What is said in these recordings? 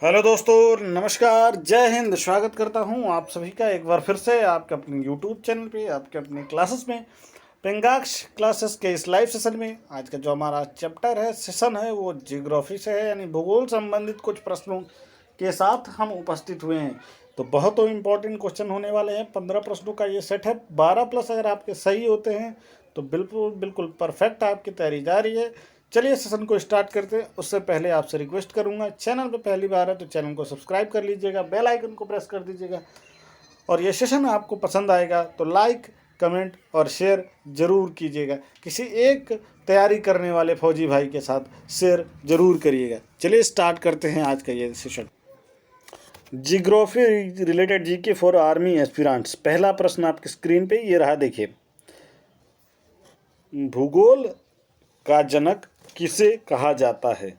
Hello दोस्तों, नमस्कार, जय हिंद। स्वागत करता हूं आप सभी का एक बार फिर से आपके अपने यूट्यूब चैनल पे, आपके अपने क्लासेस में, पिंगाक्ष क्लासेस के इस लाइव सेशन में। आज का जो हमारा चैप्टर है, सेशन है, वो जियोग्राफी से है, यानी भूगोल संबंधित कुछ प्रश्नों के साथ हम उपस्थित हुए हैं। तो बहुत इम्पोर्टेंट क्वेश्चन होने वाले हैं। 15 प्रश्नों का ये सेट है। 12 प्लस अगर आपके सही होते हैं तो बिल्कुल बिल्कुल परफेक्ट आपकी तैयारी जा रही है। चलिए सेशन को स्टार्ट करते हैं। उससे पहले आपसे रिक्वेस्ट करूंगा, चैनल पे पहली बार है तो चैनल को सब्सक्राइब कर लीजिएगा, बेल आइकन को प्रेस कर दीजिएगा, और ये सेशन आपको पसंद आएगा तो लाइक, कमेंट और शेयर जरूर कीजिएगा। किसी एक तैयारी करने वाले फौजी भाई के साथ शेयर जरूर करिएगा। चलिए स्टार्ट करते हैं आज का ये session. Geography related GK for army aspirants. पहला प्रश्न आपकी स्क्रीन पे ये रहा, देखिए। भूगोल का जनक किसे कहा जाता है?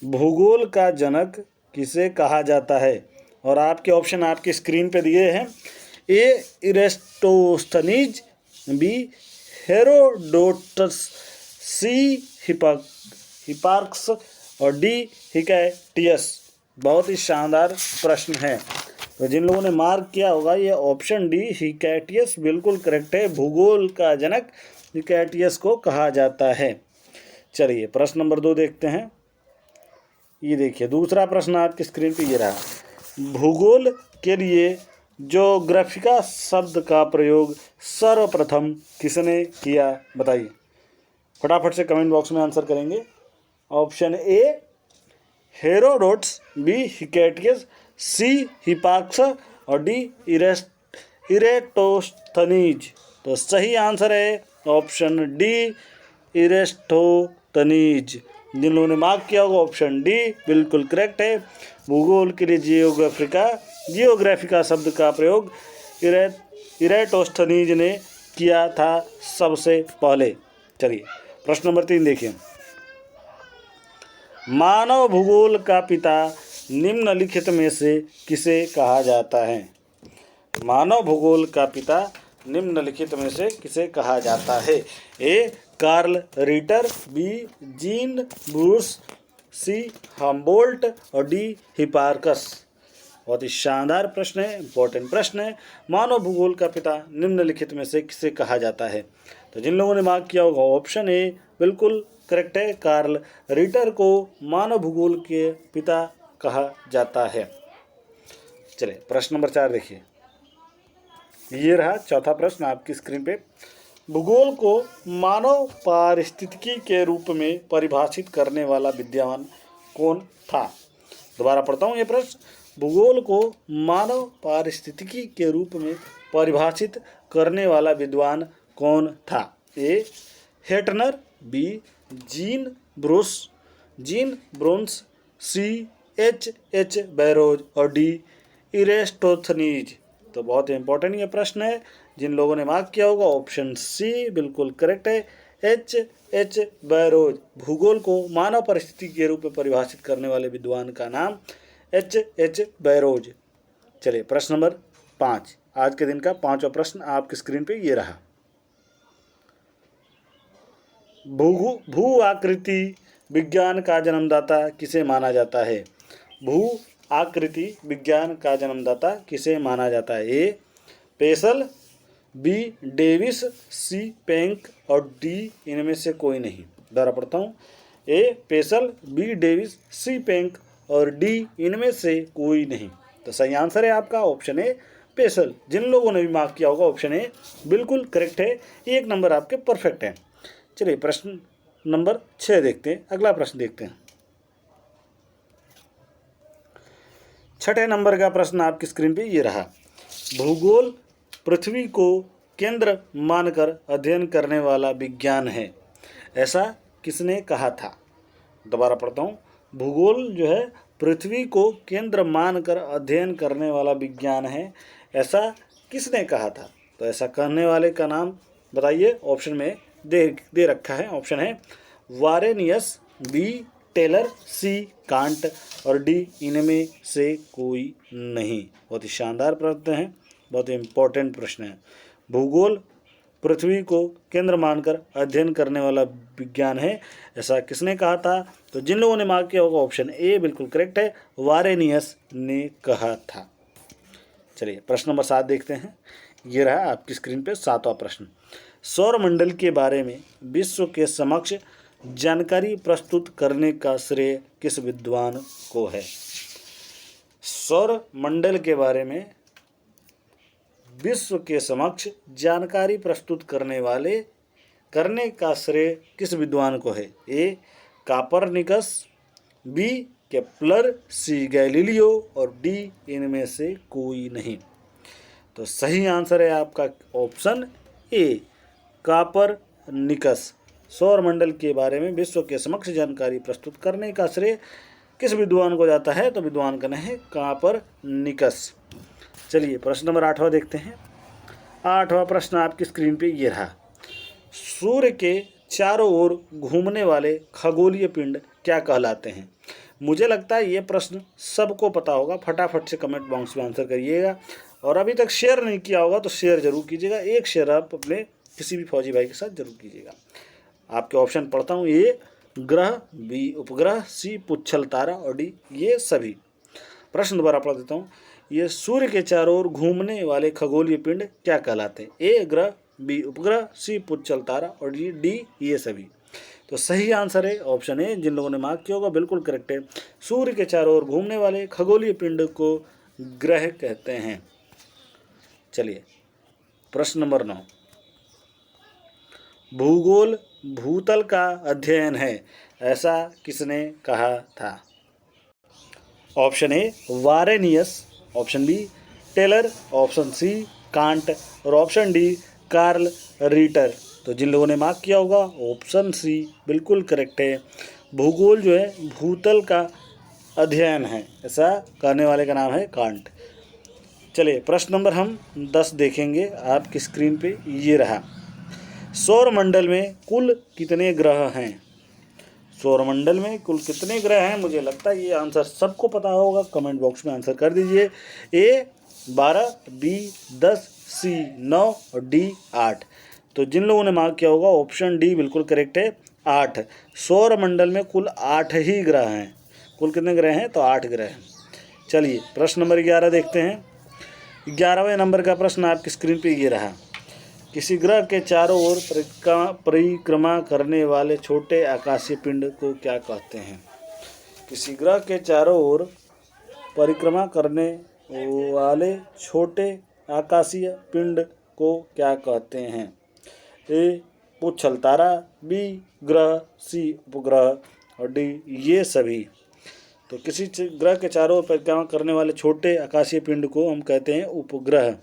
भूगोल का जनक किसे कहा जाता है? और आपके ऑप्शन आपकी स्क्रीन पे दिए हैं। ए इरेस्टोस्थनीज, बी हेरोडोटस, सी हिपार्क्स और डी हिकैटियस। बहुत ही शानदार प्रश्न है। तो जिन लोगों ने मार्क किया होगा, ये ऑप्शन डी हिकैटियस बिल्कुल करेक्ट है। भूगोल का जनक हिकैटियस को कहा जाता है। चलिए प्रश्न नंबर 2 देखते हैं। ये देखिए, दूसरा प्रश्न आपकी स्क्रीन पे ये रहा। भूगोल के लिए ज्योग्राफिका शब्द का प्रयोग सर्वप्रथम किसने किया? बताइए। फटाफट से कमेंट बॉक्स में आंसर करेंगे। ऑप्शन ए हेरोडोट्स, बी हिकैटियस, सी हिपार्क्स और डी इरेटोस्थनीज। तो सही आंसर है ऑप्शन डी इरेस्टोस्थनीज। जिन लोगों ने मार्क किया होगा ऑप्शन डी बिल्कुल करेक्ट है। भूगोल के लिए जियोग्राफिका शब्द का प्रयोग इरेटोस्थनीज ने किया था सबसे पहले। चलिए प्रश्न नंबर 3 देखिए। मानव भूगोल का पिता निम्नलिखित में से किसे कहा जाता है? मानव भूगोल का पिता निम्नलिखित में से किसे कहा जाता है? A Carl Ritter, B Jean Brunhes, C Humboldt और डी हिपार्कस। बहुत ही शानदार प्रश्न है, इंपॉर्टेंट प्रश्न है। मानव भूगोल का पिता निम्नलिखित में से किसे कहा जाता है? तो जिन लोगों ने मार्क किया होगा ऑप्शन ए बिल्कुल करेक्ट है। कार्ल रिटर को मानव भूगोल के पिता कहा जाता है। चलिए प्रश्न नंबर 4 देखिए। ये रहा चौथा प्रश्न आपकी स्क्रीन पे। भूगोल को मानव पारिस्थितिकी के रूप में परिभाषित करने वाला विद्वान कौन था? दोबारा पढ़ता हूँ ये प्रश्न। भूगोल को मानव पारिस्थितिकी के रूप में परिभाषित करने वाला विद्वान कौन था? A Hettner, B Jean Brunhes, C H Barrows और डी इरेस्टोथनीज। तो बहुत इंपॉर्टेंट ये प्रश्न है। जिन लोगों ने मार्क किया होगा ऑप्शन सी बिल्कुल करेक्ट है। H barrows. भूगोल को मानव परिस्थिति के रूप में परिभाषित करने वाले विद्वान का नाम एच बैरोज। चलिए प्रश्न नंबर 5, आज के दिन का 5वां प्रश्न आपकी स्क्रीन पे ये रहा। भू आकृति विज्ञान का जन्मदाता किसे माना जाता है? भू आकृति विज्ञान का जन्मदाता किसे माना जाता है? ए पेसल, बी डेविस, सी पेंक और डी इनमें से कोई नहीं। दोबारा पढ़ता हूँ। ए पेसल, बी डेविस, सी पेंक और डी इनमें से कोई नहीं। तो सही आंसर है आपका ऑप्शन ए पेसल। जिन लोगों ने भी मार्क किया होगा ऑप्शन ए बिल्कुल करेक्ट है। 1 नंबर आपके परफेक्ट है। चलिए प्रश्न नंबर 6 देखते हैं। अगला प्रश्न देखते हैं। 6ठे नंबर का प्रश्न आपकी स्क्रीन पे ये रहा। भूगोल पृथ्वी को केंद्र मानकर अध्ययन करने वाला विज्ञान है, ऐसा किसने कहा था? दोबारा पढ़ता हूँ। भूगोल जो है पृथ्वी को केंद्र मानकर अध्ययन करने वाला विज्ञान है, ऐसा किसने कहा था? तो ऐसा कहने वाले का नाम बताइए। ऑप्शन में दे रखा है। ऑप्शन है वारेनियस, बी टेलर, सी कांट और डी इनमें से कोई नहीं। बहुत ही शानदार प्रश्न है, बहुत ही इम्पोर्टेंट प्रश्न है। भूगोल पृथ्वी को केंद्र मानकर अध्ययन करने वाला विज्ञान है, ऐसा किसने कहा था? तो जिन लोगों ने मार्क किया होगा ऑप्शन ए बिल्कुल करेक्ट है, वारेनियस ने कहा था। चलिए प्रश्न नंबर 7 देखते हैं। ये रहा आपकी स्क्रीन पे 7वां प्रश्न। सौरमंडल के बारे में विश्व के समक्ष जानकारी प्रस्तुत करने का श्रेय किस विद्वान को है? सौरमंडल के बारे में विश्व के समक्ष जानकारी प्रस्तुत करने का श्रेय किस विद्वान को है? ए कापरनिकस, बी केपलर, सी गैलीलियो और डी इनमें से कोई नहीं। तो सही आंसर है आपका ऑप्शन ए कापरनिकस। सौरमंडल के बारे में विश्व के समक्ष जानकारी प्रस्तुत करने का श्रेय किस विद्वान को जाता है? तो विद्वान का नाम है कापरनिकस। चलिए प्रश्न नंबर 8वां देखते हैं। 8वां प्रश्न आपकी स्क्रीन पे ये रहा। सूर्य के चारों ओर घूमने वाले खगोलीय पिंड क्या कहलाते हैं? मुझे लगता है ये प्रश्न सबको पता होगा, फटाफट से कमेंट बॉक्स में आंसर करिएगा, और अभी तक शेयर नहीं किया होगा तो शेयर जरूर कीजिएगा। एक शेयर आप अपने किसी भी फौजी भाई के साथ जरूर कीजिएगा। आपके ऑप्शन पढ़ता हूँ। ए ग्रह, बी उपग्रह, सी पुच्छल तारा और डी ये सभी। प्रश्न दोबारा पढ़ देता हूँ। ये सूर्य के चारों ओर घूमने वाले खगोलीय पिंड क्या कहलाते हैं? ए ग्रह, बी उपग्रह, सी पुच्छल तारा और डी ये सभी। तो सही आंसर है ऑप्शन ए। जिन लोगों ने मार्क किया होगा बिल्कुल करेक्ट है। सूर्य के चारों ओर घूमने वाले खगोलीय पिंड को ग्रह कहते हैं। चलिए प्रश्न नंबर 9। भूगोल भूतल का अध्ययन है, ऐसा किसने कहा था? Option A Varenius, option B Taylor, option C Kant और ऑप्शन डी कार्ल रीटर। तो जिन लोगों ने मार्क किया होगा ऑप्शन सी बिल्कुल करेक्ट है। भूगोल जो है भूतल का अध्ययन है, ऐसा कहने वाले का नाम है कांट। चलिए प्रश्न नंबर हम 10 देखेंगे। आपकी स्क्रीन पे ये रहा। सौरमंडल में कुल कितने ग्रह हैं? सौरमंडल में कुल कितने ग्रह हैं? मुझे लगता है ये आंसर सबको पता होगा, कमेंट बॉक्स में आंसर कर दीजिए। ए 12, बी 10, सी 9 और डी 8। तो जिन लोगों ने मार्क किया होगा ऑप्शन डी बिल्कुल करेक्ट है, 8। सौरमंडल में कुल 8 ही ग्रह हैं। कुल कितने ग्रह हैं? तो 8 ग्रह हैं। चलिए प्रश्न नंबर 11 देखते हैं। 11वें नंबर का प्रश्न आपकी स्क्रीन पे ये रहा। किसी ग्रह के चारों ओर परिक्रमा करने वाले छोटे आकाशीय पिंड को क्या कहते हैं? किसी ग्रह के चारों ओर परिक्रमा करने वाले छोटे आकाशीय पिंड को क्या कहते हैं? ए पुच्छल तारा, बी ग्रह, सी उपग्रह और डी ये सभी। तो किसी ग्रह के चारों ओर परिक्रमा करने वाले छोटे आकाशीय पिंड को हम कहते हैं उपग्रह।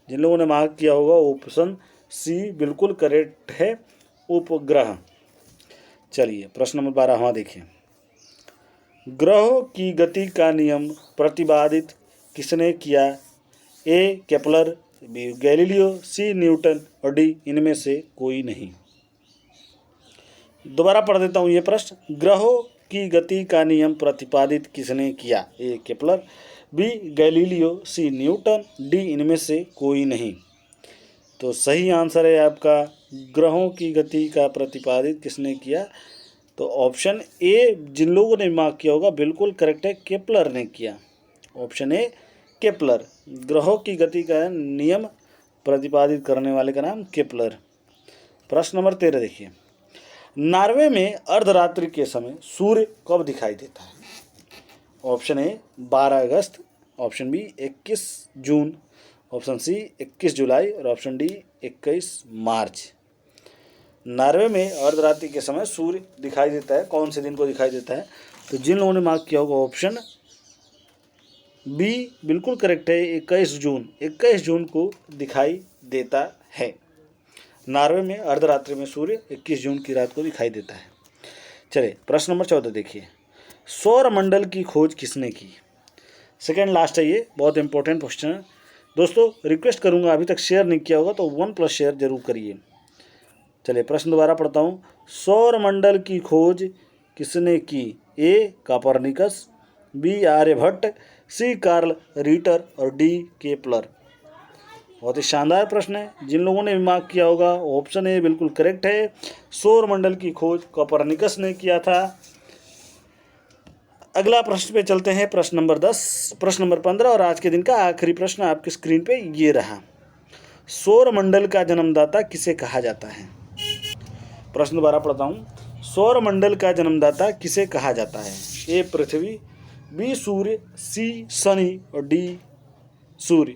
जिन लोगों ने मार्क किया होगा ऑप्शन सी बिल्कुल करेक्ट है, उपग्रह। चलिए प्रश्न नंबर 12वां देखिए। ग्रहों की गति का नियम प्रतिपादित किसने किया? ए केपलर, बी गैलीलियो, सी न्यूटन और डी इनमें से कोई नहीं। दोबारा पढ़ देता हूँ ये प्रश्न। ग्रहों की गति का नियम प्रतिपादित किसने किया? ए केपलर, बी गैलीलियो, सी न्यूटन, डी इनमें से कोई नहीं। तो सही आंसर है आपका ग्रहों की गति का प्रतिपादित किसने किया? तो ऑप्शन ए। जिन लोगों ने मार्क किया होगा बिल्कुल करेक्ट है, केपलर ने किया। Option A Kepler. ग्रहों की गति का नियम प्रतिपादित करने वाले का नाम केपलर। प्रश्न नंबर 13 देखिए। नॉर्वे में अर्धरात्रि के समय सूर्य कब दिखाई देता है? ऑप्शन ए 12 अगस्त, ऑप्शन बी 21 जून, ऑप्शन सी 21 जुलाई और ऑप्शन डी 21 मार्च। नॉर्वे में अर्धरात्रि के समय सूर्य दिखाई देता है, कौन से दिन को दिखाई देता है? तो जिन लोगों ने मार्क किया होगा ऑप्शन बी बिल्कुल करेक्ट है, 21 जून। 21 जून को दिखाई देता है। नॉर्वे में अर्धरात्रि में सूर्य 21 जून की रात को दिखाई देता है। चलिए प्रश्न नंबर 14 देखिए। सौरमंडल की खोज किसने की? सेकेंड लास्ट है ये, बहुत इंपॉर्टेंट क्वेश्चन है दोस्तों। रिक्वेस्ट करूंगा अभी तक शेयर नहीं किया होगा तो 1+ शेयर जरूर करिए। चलिए प्रश्न दोबारा पढ़ता हूँ। सौरमंडल की खोज किसने की? ए कापरनिकस, बी आर्यभट्ट, सी कार्ल रीटर और डी केपलर। बहुत ही शानदार प्रश्न है। जिन लोगों ने भी मार्क किया होगा ऑप्शन ए बिल्कुल करेक्ट है। सौरमंडल की खोज कोपरनिकस ने किया था। अगला प्रश्न पे चलते हैं, प्रश्न नंबर 10, प्रश्न नंबर 15 और आज के दिन का आखिरी प्रश्न आपकी स्क्रीन पे ये रहा। सौरमंडल का जन्मदाता किसे कहा जाता है? प्रश्न दोबारा पढ़ता हूँ। सौरमंडल का जन्मदाता किसे कहा जाता है? ए पृथ्वी, बी सूर्य, सी शनि और डी सूर्य।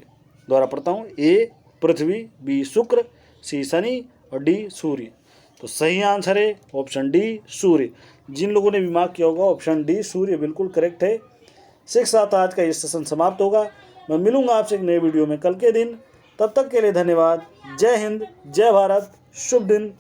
दोबारा पढ़ता हूँ। ए पृथ्वी, बी शुक्र, सी शनि और डी सूर्य। तो सही आंसर है ऑप्शन डी सूर्य। जिन लोगों ने भी मार्क किया होगा ऑप्शन डी सूर्य बिल्कुल करेक्ट है। इसी के साथ आज का ये सेशन समाप्त होगा। मैं मिलूंगा आपसे एक नए वीडियो में कल के दिन। तब तक के लिए धन्यवाद। जय हिंद, जय भारत, शुभ दिन।